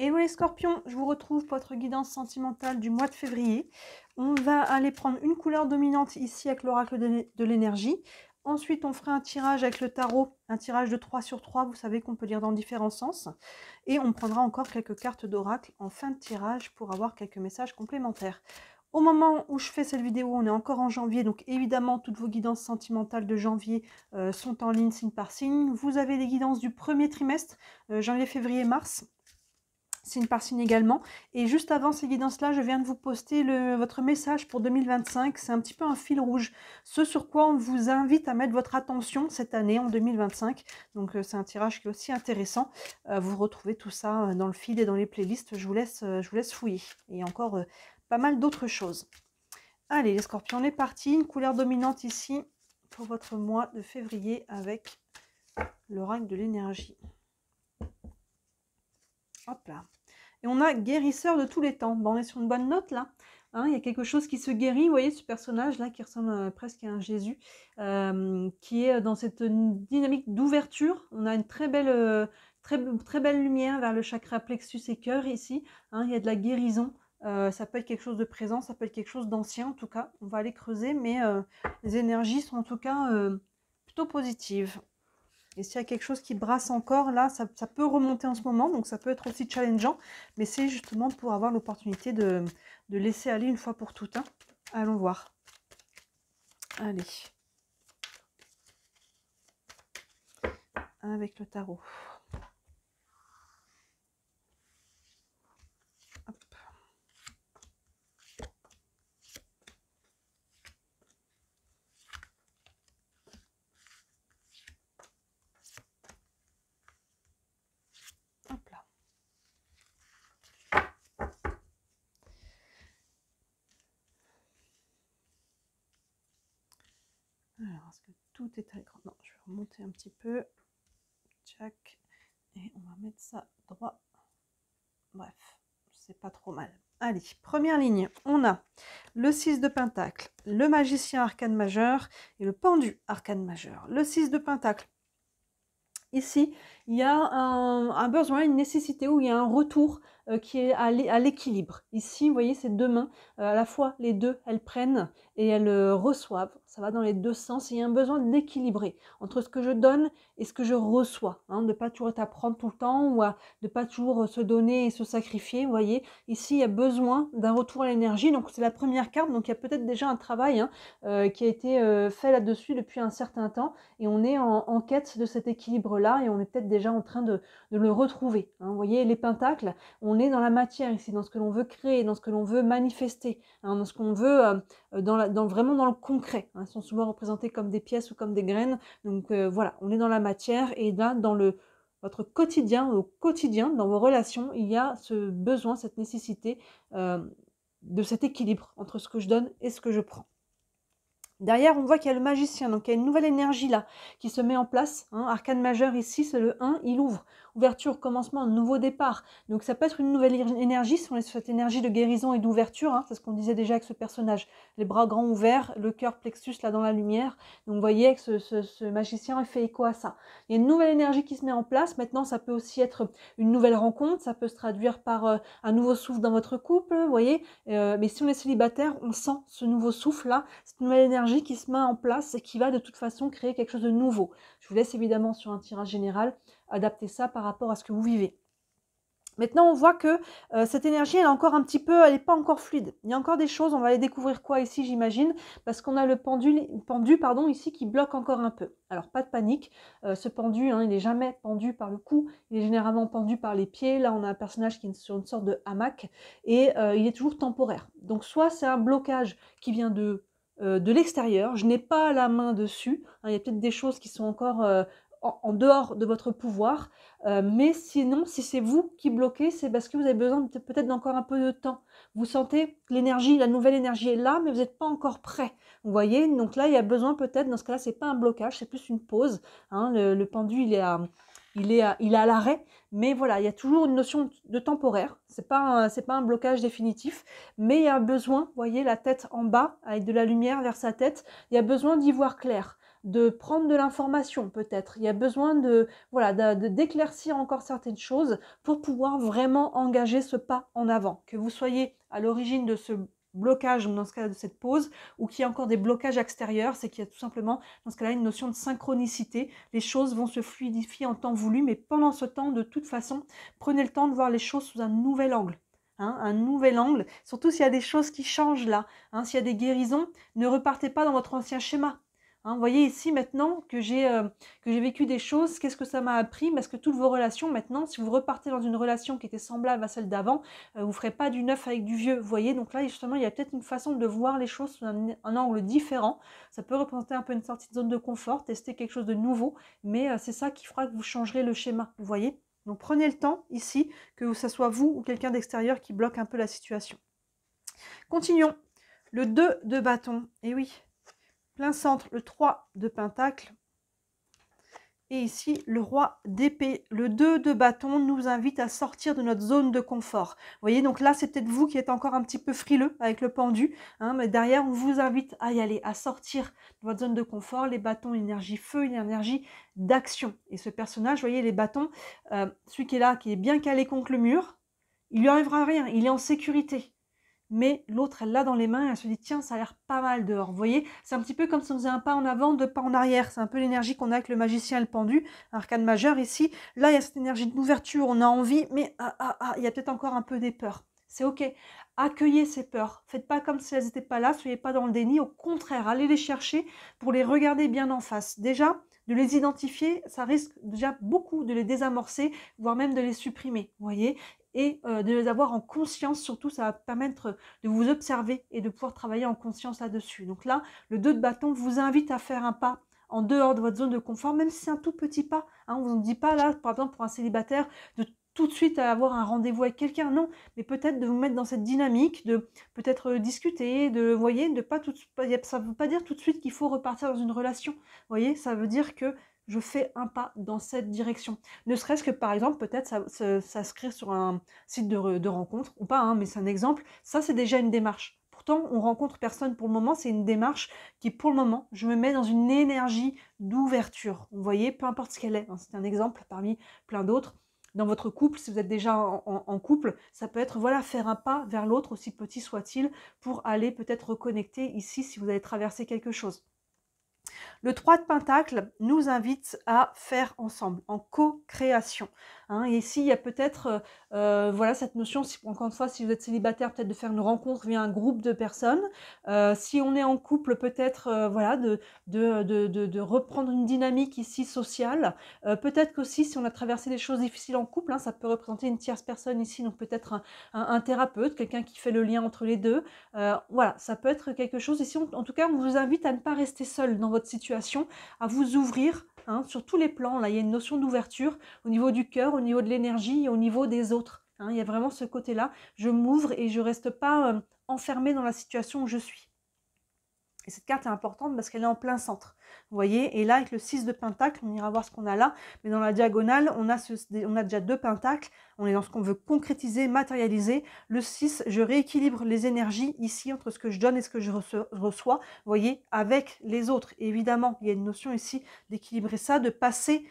Hello les scorpions, je vous retrouve pour votre guidance sentimentale du mois de février. On va aller prendre une couleur dominante ici avec l'oracle de l'énergie. Ensuite, on fera un tirage avec le tarot, un tirage de 3 sur 3, vous savez qu'on peut lire dans différents sens. Et on prendra encore quelques cartes d'oracle en fin de tirage pour avoir quelques messages complémentaires. Au moment où je fais cette vidéo, on est encore en janvier, donc évidemment, toutes vos guidances sentimentales de janvier sont en ligne signe par signe. Vous avez les guidances du premier trimestre, janvier, février, mars. Signe par signe également. Et juste avant ces guidances-là, je viens de vous poster votre message pour 2025. C'est un petit peu un fil rouge. Ce sur quoi on vous invite à mettre votre attention cette année, en 2025. Donc c'est un tirage qui est aussi intéressant. Vous retrouvez tout ça dans le fil et dans les playlists. Je vous laisse fouiller. Et encore pas mal d'autres choses. Allez les scorpions, on est parti. Une couleur dominante ici pour votre mois de février avec l'oracle de l'énergie. Hop là. Et on a guérisseur de tous les temps. Bon, on est sur une bonne note là. Hein, il y a quelque chose qui se guérit. Vous voyez ce personnage là qui ressemble presque à un Jésus, qui est dans cette dynamique d'ouverture. On a une très belle lumière vers le chakra plexus et cœur ici. Hein, il y a de la guérison. Ça peut être quelque chose de présent, ça peut être quelque chose d'ancien en tout cas. On va aller creuser, mais les énergies sont en tout cas plutôt positives. Et s'il y a quelque chose qui brasse encore, là, ça peut remonter en ce moment, donc ça peut être aussi challengeant, mais c'est justement pour avoir l'opportunité de laisser aller une fois pour toutes. Hein. Allons voir. Allez. Avec le tarot. Hop. Hop là. Alors, est-ce que tout est à l'écran? Non, je vais remonter un petit peu. Tchac. Et on va mettre ça droit. Bref, c'est pas trop mal. Allez, première ligne, on a le 6 de Pentacle, le magicien arcane majeur et le pendu arcane majeur. Le 6 de Pentacle. Ici, il y a un besoin, une nécessité ou il y a un retour qui est à l'équilibre. Ici, vous voyez, ces deux mains, à la fois les deux, elles prennent et elles reçoivent. Ça va dans les deux sens. Il y a un besoin d'équilibrer entre ce que je donne et ce que je reçois. Hein, de ne pas toujours être à prendre tout le temps ou de ne pas toujours se donner et se sacrifier. Vous voyez, ici, il y a besoin d'un retour à l'énergie. Donc, c'est la première carte. Donc, il y a peut-être déjà un travail qui a été fait là-dessus depuis un certain temps. Et on est en quête de cet équilibre-là et on est peut-être déjà en train de le retrouver. Hein. Vous voyez, les pentacles, on est dans la matière ici, dans ce que l'on veut créer, dans ce que l'on veut manifester, hein, dans ce qu'on veut, vraiment dans le concret. Hein. Ils sont souvent représentés comme des pièces ou comme des graines. Donc voilà, on est dans la matière et là, dans votre quotidien, au quotidien, dans vos relations, il y a ce besoin, cette nécessité de cet équilibre entre ce que je donne et ce que je prends. Derrière, on voit qu'il y a le magicien, donc il y a une nouvelle énergie là qui se met en place. Hein. Arcane majeur ici, c'est le 1, il ouvre. Ouverture, commencement, nouveau départ. Donc ça peut être une nouvelle énergie, si on est sur cette énergie de guérison et d'ouverture. Hein. C'est ce qu'on disait déjà avec ce personnage. Les bras grands ouverts, le cœur plexus là dans la lumière. Donc vous voyez que ce magicien fait écho à ça. Il y a une nouvelle énergie qui se met en place. Maintenant, ça peut aussi être une nouvelle rencontre. Ça peut se traduire par un nouveau souffle dans votre couple, vous voyez. Mais si on est célibataire, on sent ce nouveau souffle là, cette nouvelle énergie qui se met en place et qui va de toute façon créer quelque chose de nouveau. Je vous laisse évidemment sur un tirage général adapter ça par rapport à ce que vous vivez. Maintenant, on voit que cette énergie, elle est encore un petit peu, elle n'est pas encore fluide. Il y a encore des choses, on va aller découvrir quoi ici, j'imagine, parce qu'on a le pendu ici qui bloque encore un peu. Alors, pas de panique, ce pendu, hein, il n'est jamais pendu par le cou, il est généralement pendu par les pieds. Là, on a un personnage qui est sur une sorte de hamac et il est toujours temporaire. Donc, soit c'est un blocage qui vient de l'extérieur, je n'ai pas la main dessus, hein, il y a peut-être des choses qui sont encore en dehors de votre pouvoir, mais sinon, si c'est vous qui bloquez, c'est parce que vous avez besoin peut-être d'encore un peu de temps. Vous sentez que l'énergie, la nouvelle énergie est là, mais vous n'êtes pas encore prêt. Vous voyez, donc là, il y a besoin peut-être, dans ce cas-là, c'est pas un blocage, c'est plus une pause. Hein, le pendu, il est à l'arrêt, mais voilà, il y a toujours une notion de temporaire. C'est pas un blocage définitif, mais il y a besoin, vous voyez, la tête en bas, avec de la lumière vers sa tête, il y a besoin d'y voir clair. de prendre de l'information peut-être. Il y a besoin de, voilà, d'éclaircir encore certaines choses pour pouvoir vraiment engager ce pas en avant. Que vous soyez à l'origine de ce blocage, dans ce cas de cette pause, ou qu'il y a encore des blocages extérieurs, c'est qu'il y a tout simplement, dans ce cas-là, une notion de synchronicité. Les choses vont se fluidifier en temps voulu, mais pendant ce temps, de toute façon, prenez le temps de voir les choses sous un nouvel angle. Hein, un nouvel angle, surtout s'il y a des choses qui changent là, hein, s'il y a des guérisons, ne repartez pas dans votre ancien schéma. Hein, vous voyez ici maintenant que j'ai vécu des choses, qu'est-ce que ça m'a appris? Parce que toutes vos relations maintenant, si vous repartez dans une relation qui était semblable à celle d'avant, vous ne ferez pas du neuf avec du vieux, vous voyez? Donc là, justement, il y a peut-être une façon de voir les choses sous un angle différent. Ça peut représenter un peu une sortie de zone de confort, tester quelque chose de nouveau, mais c'est ça qui fera que vous changerez le schéma, vous voyez? Donc prenez le temps ici, que ce soit vous ou quelqu'un d'extérieur qui bloque un peu la situation. Continuons. Le 2 de bâton, et oui, plein centre, le 3 de pentacle. Et ici, le roi d'épée. Le 2 de bâton nous invite à sortir de notre zone de confort. Vous voyez, donc là, c'est peut-être vous qui êtes encore un petit peu frileux avec le pendu. Hein, mais derrière, on vous invite à y aller, à sortir de votre zone de confort. Les bâtons, l'énergie feu, une énergie d'action. Et ce personnage, vous voyez, les bâtons, celui qui est là, qui est bien calé contre le mur, il lui arrivera rien, il est en sécurité. Mais l'autre, elle l'a dans les mains et elle se dit, tiens, ça a l'air pas mal dehors. Vous voyez, c'est un petit peu comme si on faisait un pas en avant, deux pas en arrière. C'est un peu l'énergie qu'on a avec le magicien et le pendu, arcane majeur ici. Là, il y a cette énergie d'ouverture, on a envie, mais il y a peut-être encore un peu des peurs. C'est ok. Accueillez ces peurs. Faites pas comme si elles n'étaient pas là, soyez pas dans le déni. Au contraire, allez les chercher pour les regarder bien en face. Déjà, de les identifier, ça risque déjà beaucoup de les désamorcer, voire même de les supprimer. Vous voyez, et de les avoir en conscience, surtout ça va permettre de vous observer et de pouvoir travailler en conscience là-dessus. Donc là, le 2 de bâton vous invite à faire un pas en dehors de votre zone de confort, même si c'est un tout petit pas. Hein, on ne vous dit pas là, par exemple pour un célibataire, de tout de suite avoir un rendez-vous avec quelqu'un, non, mais peut-être de vous mettre dans cette dynamique, de peut-être discuter, de, vous voyez, de pas tout, ça ne veut pas dire tout de suite qu'il faut repartir dans une relation, vous voyez, ça veut dire que je fais un pas dans cette direction. Ne serait-ce que, par exemple, peut-être s'inscrire sur un site de rencontre, ou pas, hein, mais c'est un exemple. Ça, c'est déjà une démarche. Pourtant, on rencontre personne pour le moment. C'est une démarche qui, pour le moment, je me mets dans une énergie d'ouverture. Vous voyez, peu importe ce qu'elle est. Hein, c'est un exemple parmi plein d'autres. Dans votre couple, si vous êtes déjà en couple, ça peut être, voilà, faire un pas vers l'autre, aussi petit soit-il, pour aller peut-être reconnecter ici si vous avez traversé quelque chose. Le 3 de Pentacle nous invite à faire ensemble, en co-création. Hein, et ici, il y a peut-être voilà, cette notion, encore une fois, si vous êtes célibataire, peut-être de faire une rencontre via un groupe de personnes. Si on est en couple, peut-être voilà, de reprendre une dynamique ici sociale. Peut-être qu'aussi, si on a traversé des choses difficiles en couple, hein, ça peut représenter une tierce personne ici, donc peut-être un thérapeute, quelqu'un qui fait le lien entre les deux. Voilà, ça peut être quelque chose. Ici, en tout cas, on vous invite à ne pas rester seul dans votre situation, à vous ouvrir hein, sur tous les plans. Là, il y a une notion d'ouverture au niveau du cœur, au niveau de l'énergie et au niveau des autres. Hein, il y a vraiment ce côté-là. Je m'ouvre et je ne reste pas enfermée dans la situation où je suis. Et cette carte est importante parce qu'elle est en plein centre. Vous voyez, et là, avec le 6 de Pentacle, on ira voir ce qu'on a là. Mais dans la diagonale, on a déjà 2 Pentacles. On est dans ce qu'on veut concrétiser, matérialiser. Le 6, je rééquilibre les énergies ici entre ce que je donne et ce que je reçois. Vous voyez, avec les autres. Et évidemment, il y a une notion ici d'équilibrer ça, de passer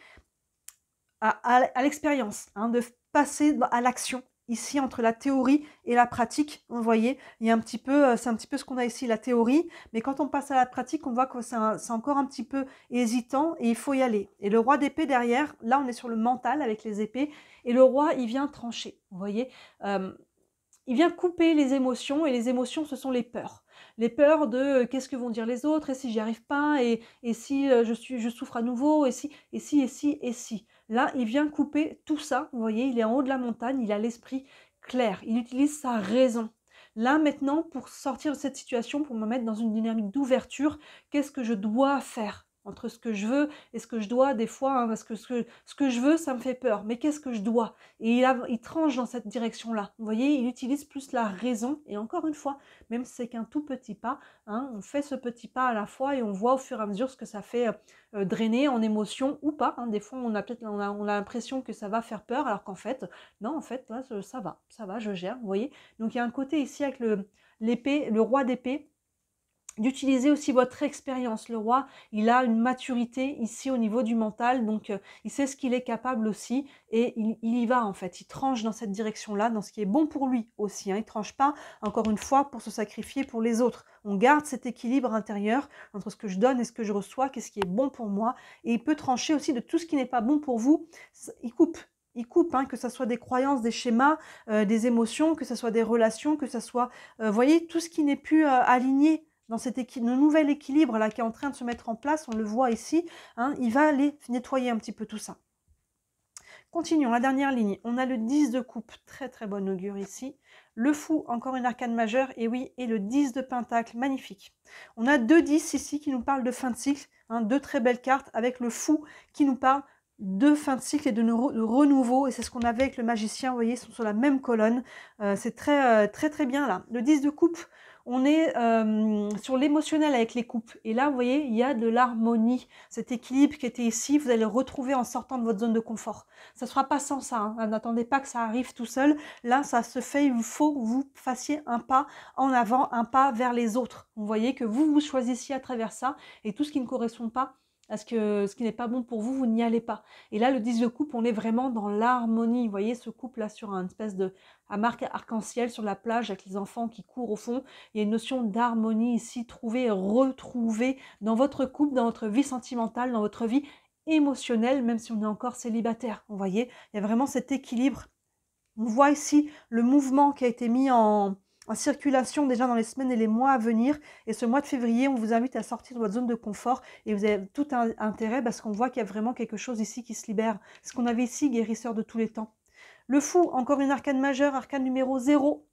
à l'expérience, hein, de passer à l'action. Ici, entre la théorie et la pratique, vous voyez, il y a un petit peu, c'est un petit peu ce qu'on a ici, la théorie, mais quand on passe à la pratique, on voit que c'est encore un petit peu hésitant et il faut y aller. Et le roi d'épée derrière, là, on est sur le mental avec les épées, et le roi, il vient trancher, vous voyez. Il vient couper les émotions, et les émotions, ce sont les peurs. Les peurs de qu'est-ce que vont dire les autres, et si j'y arrive pas, et si je souffre à nouveau, et si. Là, il vient couper tout ça, vous voyez, il est en haut de la montagne, il a l'esprit clair, il utilise sa raison. Là, maintenant, pour sortir de cette situation, pour me mettre dans une dynamique d'ouverture, qu'est-ce que je dois faire ? Entre ce que je veux et ce que je dois, des fois, hein, parce que ce que je veux, ça me fait peur. Mais qu'est-ce que je dois ? Et il tranche dans cette direction-là. Vous voyez, il utilise plus la raison. Et encore une fois, même si c'est qu'un tout petit pas, hein, on fait ce petit pas à la fois et on voit au fur et à mesure ce que ça fait drainer en émotion ou pas. Hein. Des fois, on a l'impression que ça va faire peur, alors qu'en fait, non, en fait, là, ça va, je gère. Vous voyez ? Donc, il y a un côté ici avec l'épée, le roi d'épée, d'utiliser aussi votre expérience. Le roi, il a une maturité ici au niveau du mental, donc il sait ce qu'il est capable aussi, et il y va en fait, il tranche dans cette direction-là, dans ce qui est bon pour lui aussi, hein. Il ne tranche pas, encore une fois, pour se sacrifier pour les autres. On garde cet équilibre intérieur entre ce que je donne et ce que je reçois, qu'est-ce qui est bon pour moi, et il peut trancher aussi de tout ce qui n'est pas bon pour vous, il coupe. Il coupe, hein, que ce soit des croyances, des schémas, des émotions, que ce soit des relations, que ce soit, voyez, tout ce qui n'est plus aligné dans le nouvel équilibre là qui est en train de se mettre en place, on le voit ici, hein, il va aller nettoyer un petit peu tout ça. Continuons, la dernière ligne, on a le 10 de coupe, très très bonne augure ici, le fou, encore une arcane majeure, et oui, et le 10 de pentacle, magnifique. On a 2 10 ici qui nous parlent de fin de cycle, hein, 2 très belles cartes, avec le fou qui nous parle de fin de cycle et de renouveau, et c'est ce qu'on avait avec le magicien, vous voyez, ils sont sur la même colonne, c'est très bien là. Le 10 de coupe, on est sur l'émotionnel avec les coupes, et là, vous voyez, il y a de l'harmonie, cet équilibre qui était ici, vous allez le retrouver en sortant de votre zone de confort. Ça ne sera pas sans ça, hein. N'attendez pas que ça arrive tout seul, là, ça se fait, il faut que vous fassiez un pas en avant, un pas vers les autres. Vous voyez que vous choisissiez à travers ça, et tout ce qui ne correspond pas à ce qui n'est pas bon pour vous, vous n'y allez pas. Et là, le 10 de coupe, on est vraiment dans l'harmonie. Vous voyez ce couple-là sur une espèce de marque arc-en-ciel sur la plage avec les enfants qui courent au fond. Il y a une notion d'harmonie ici, trouvée et retrouvée dans votre couple, dans votre vie sentimentale, dans votre vie émotionnelle, même si on est encore célibataire. Vous voyez, il y a vraiment cet équilibre. On voit ici le mouvement qui a été mis en circulation déjà dans les semaines et les mois à venir. Et ce mois de février, on vous invite à sortir de votre zone de confort et vous avez tout un intérêt parce qu'on voit qu'il y a vraiment quelque chose ici qui se libère. Ce qu'on avait ici, guérisseur de tous les temps. Le fou, encore une arcane majeure, arcane numéro 0.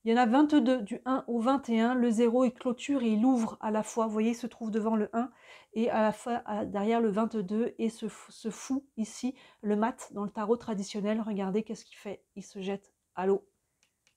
Il y en a 22, du 1 au 21. Le 0, il clôture et il ouvre à la fois. Vous voyez, il se trouve devant le 1 et à la fois derrière le 22. Et ce fou ici, le mat dans le tarot traditionnel, regardez qu'est-ce qu'il fait. Il se jette à l'eau.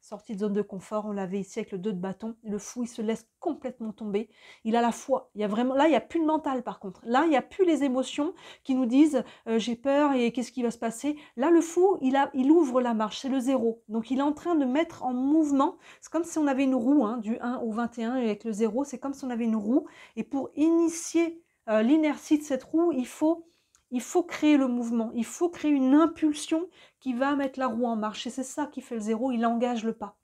Sortie de zone de confort, on l'avait ici avec le 2 de bâton. Le fou, il se laisse complètement tomber. Il a la foi. Il y a vraiment, là, il n'y a plus de mental par contre. Là, il n'y a plus les émotions qui nous disent j'ai peur et qu'est-ce qui va se passer. Là, le fou, il ouvre la marche, c'est le 0. Donc, il est en train de mettre en mouvement. C'est comme si on avait une roue, hein, du 1 au 21 et avec le 0, c'est comme si on avait une roue. Et pour initier l'inertie de cette roue, il faut créer le mouvement, il faut créer une impulsion qui va mettre la roue en marche. Et c'est ça qui fait le 0, il engage le pas.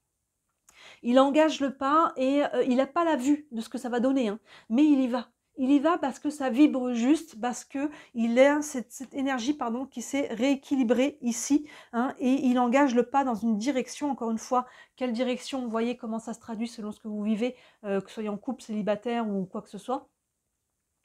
Il engage le pas et il n'a pas la vue de ce que ça va donner, hein, mais il y va. Il y va parce que ça vibre juste, parce qu'il a cette énergie qui s'est rééquilibrée ici, hein, et il engage le pas dans une direction, encore une fois, quelle direction, vous voyez comment ça se traduit selon ce que vous vivez, que ce soit en couple, célibataire ou quoi que ce soit.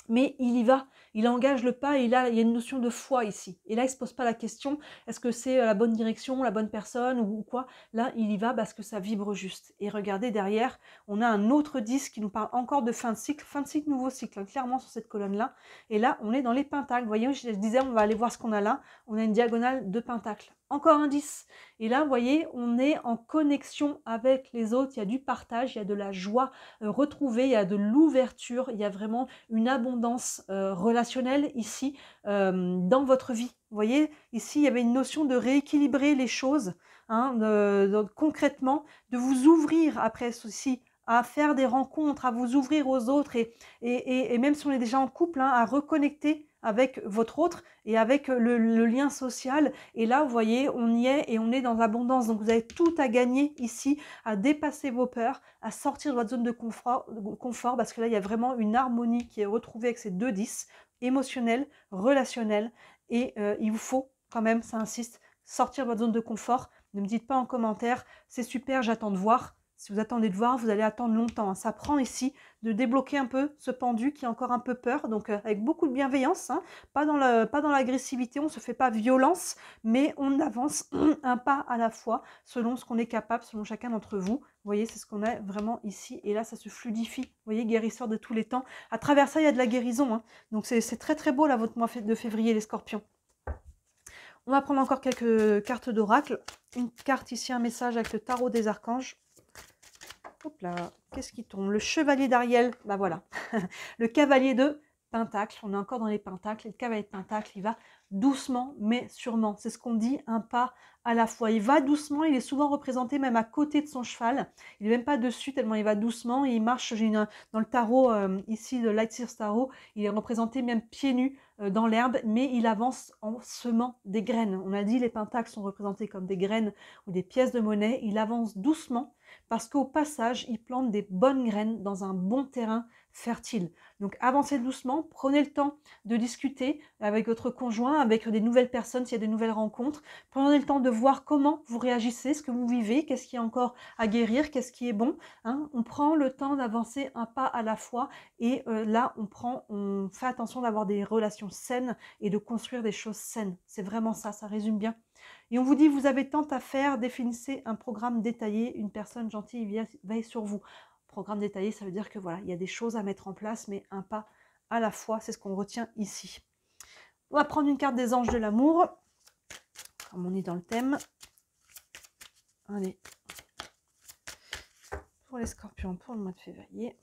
Mais il y va, il engage le pas et là, il y a une notion de foi ici. Et là, il ne se pose pas la question, est-ce que c'est la bonne direction, la bonne personne ou quoi? Là, il y va parce que ça vibre juste. Et regardez derrière, on a un autre 10 qui nous parle encore de fin de cycle, nouveau cycle, hein, clairement sur cette colonne-là. Et là, on est dans les pentacles. Vous voyez, je disais, on va aller voir ce qu'on a là. On a une diagonale de pentacles. Encore un 10. Et là, vous voyez, on est en connexion avec les autres. Il y a du partage, il y a de la joie retrouvée, il y a de l'ouverture, il y a vraiment une abondance relationnelle ici dans votre vie. Vous voyez, ici, il y avait une notion de rééquilibrer les choses, hein, concrètement, de vous ouvrir après ceci, à faire des rencontres, à vous ouvrir aux autres et même si on est déjà en couple, hein, à reconnecter avec votre autre et avec le lien social. Et là, vous voyez, on y est et on est dans l'abondance. Donc, vous avez tout à gagner ici, à dépasser vos peurs, à sortir de votre zone de confort parce que là, il y a vraiment une harmonie qui est retrouvée avec ces 2 10, émotionnel, relationnel. Et il vous faut quand même, ça insiste, sortir de votre zone de confort. Ne me dites pas en commentaire, c'est super, j'attends de voir. Si vous attendez de voir, vous allez attendre longtemps. Ça prend ici de débloquer un peu ce pendu qui a encore un peu peur. Donc avec beaucoup de bienveillance, hein, pas dans l'agressivité, on ne se fait pas violence, mais on avance un pas à la fois selon ce qu'on est capable, selon chacun d'entre vous. Vous voyez, c'est ce qu'on a vraiment ici. Et là, ça se fluidifie. Vous voyez, guérisseur de tous les temps. À travers ça, il y a de la guérison, hein. Donc c'est très très beau là, votre mois de février, les scorpions. On va prendre encore quelques cartes d'oracle. Une carte ici, un message avec le tarot des archanges. Hop là, qu'est-ce qui tombe? Le chevalier d'Ariel, bah voilà. Le cavalier de pentacles, on est encore dans les pentacles, et le cavalier de pentacles, il va doucement mais sûrement. C'est ce qu'on dit, un pas à la fois. Il va doucement, il est souvent représenté même à côté de son cheval. Il n'est même pas dessus tellement il va doucement et il marche. Dans le tarot, ici, le Light Sears Tarot, il est représenté même pieds nus dans l'herbe, mais il avance en semant des graines. On a dit les pentacles sont représentés comme des graines ou des pièces de monnaie. Il avance doucement parce qu'au passage, il plante des bonnes graines dans un bon terrain fertile. Donc avancez doucement, prenez le temps de discuter avec votre conjoint, avec des nouvelles personnes, s'il y a des nouvelles rencontres. Prenez le temps de voir comment vous réagissez, ce que vous vivez, qu'est-ce qui est encore à guérir, qu'est-ce qui est bon. Hein. On prend le temps d'avancer un pas à la fois et là, on fait attention d'avoir des relations saines et de construire des choses saines. C'est vraiment ça, ça résume bien. Et on vous dit, vous avez tant à faire, définissez un programme détaillé, une personne gentille veille sur vous. Programme détaillé, ça veut dire que voilà, il y a des choses à mettre en place, mais un pas à la fois, c'est ce qu'on retient ici. On va prendre une carte des anges de l'amour, comme on est dans le thème. Allez, pour les scorpions, pour le mois de février.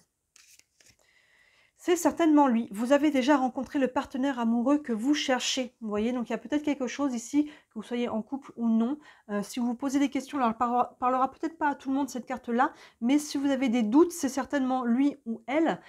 C'est certainement lui. Vous avez déjà rencontré le partenaire amoureux que vous cherchez. Vous voyez, donc il y a peut-être quelque chose ici, que vous soyez en couple ou non. Si vous vous posez des questions, alors elle parlera peut-être pas à tout le monde cette carte-là, mais si vous avez des doutes, c'est certainement lui ou elle.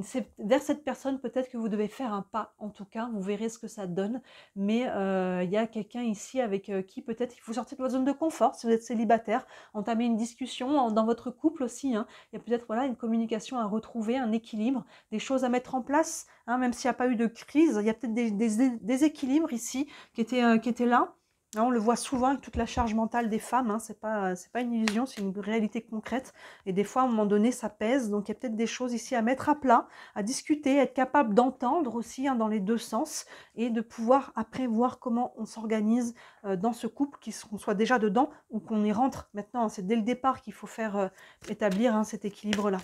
C'est vers cette personne peut-être que vous devez faire un pas, en tout cas. Vous verrez ce que ça donne. Mais il y a quelqu'un ici avec qui peut-être il faut sortir de votre zone de confort si vous êtes célibataire, entamer une discussion dans votre couple aussi. Hein. Il y a peut-être voilà, une communication à retrouver, un équilibre, des choses à mettre en place, hein, même s'il n'y a pas eu de crise, il y a peut-être des équilibres ici qui étaient là. Hein, on le voit souvent avec toute la charge mentale des femmes, hein, c'est pas une illusion, c'est une réalité concrète. Et des fois, à un moment donné, ça pèse. Donc, il y a peut-être des choses ici à mettre à plat, à discuter, être capable d'entendre aussi hein, dans les deux sens et de pouvoir après voir comment on s'organise dans ce couple, qu'on soit déjà dedans ou qu'on y rentre maintenant. C'est dès le départ qu'il faut faire établir hein, cet équilibre-là.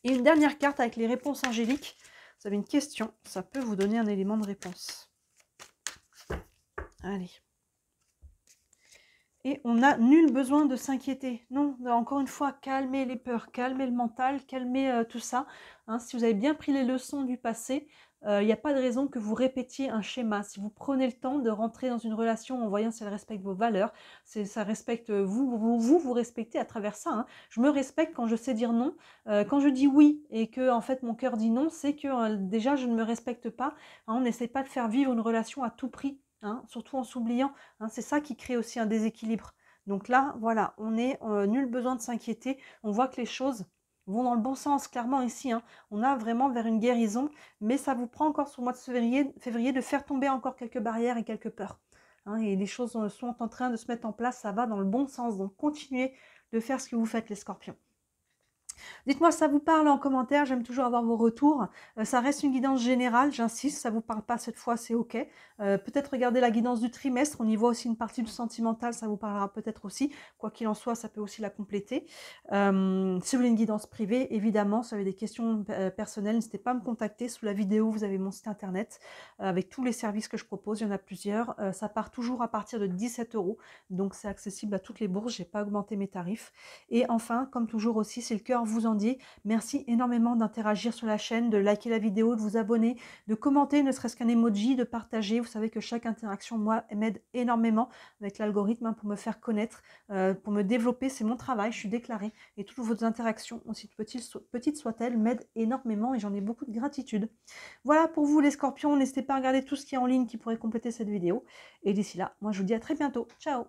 Et une dernière carte avec les réponses angéliques. Vous avez une question, ça peut vous donner un élément de réponse. Allez. Et on n'a nul besoin de s'inquiéter. Non, encore une fois, calmez les peurs, calmez le mental, calmez tout ça. Hein, si vous avez bien pris les leçons du passé, il n'y a pas de raison que vous répétiez un schéma. Si vous prenez le temps de rentrer dans une relation en voyant si elle respecte vos valeurs, ça respecte vous respectez à travers ça. Hein. Je me respecte quand je sais dire non. Quand je dis oui et que en fait mon cœur dit non, c'est que déjà je ne me respecte pas. Hein, on n'essaie pas de faire vivre une relation à tout prix. Hein, surtout en s'oubliant, hein, c'est ça qui crée aussi un déséquilibre. Donc là, voilà, on est nul besoin de s'inquiéter. On voit que les choses vont dans le bon sens, clairement ici. Hein. On a vraiment vers une guérison, mais ça vous prend encore sur le mois de février de faire tomber encore quelques barrières et quelques peurs. Hein, et les choses sont en train de se mettre en place, ça va dans le bon sens. Donc continuez de faire ce que vous faites les scorpions. Dites-moi si ça vous parle en commentaire, j'aime toujours avoir vos retours. Ça reste une guidance générale, j'insiste, ça ne vous parle pas cette fois, c'est ok. Peut-être regarder la guidance du trimestre, on y voit aussi une partie du sentimental, ça vous parlera peut-être aussi. Quoi qu'il en soit, ça peut aussi la compléter. Si vous voulez une guidance privée, évidemment, si vous avez des questions personnelles, n'hésitez pas à me contacter. Sous la vidéo, vous avez mon site internet avec tous les services que je propose, il y en a plusieurs. Ça part toujours à partir de 17 €, donc c'est accessible à toutes les bourses, je n'ai pas augmenté mes tarifs. Et enfin, comme toujours aussi, si le cœur vous en dit, merci énormément d'interagir sur la chaîne, de liker la vidéo, de vous abonner, de commenter, ne serait-ce qu'un emoji, de partager. Vous savez que chaque interaction, moi, m'aide énormément avec l'algorithme hein, pour me faire connaître, pour me développer. C'est mon travail, je suis déclarée. Et toutes vos interactions, aussi petites soient-elles, m'aident énormément et j'en ai beaucoup de gratitude. Voilà pour vous les scorpions. N'hésitez pas à regarder tout ce qui est en ligne qui pourrait compléter cette vidéo. Et d'ici là, moi je vous dis à très bientôt. Ciao!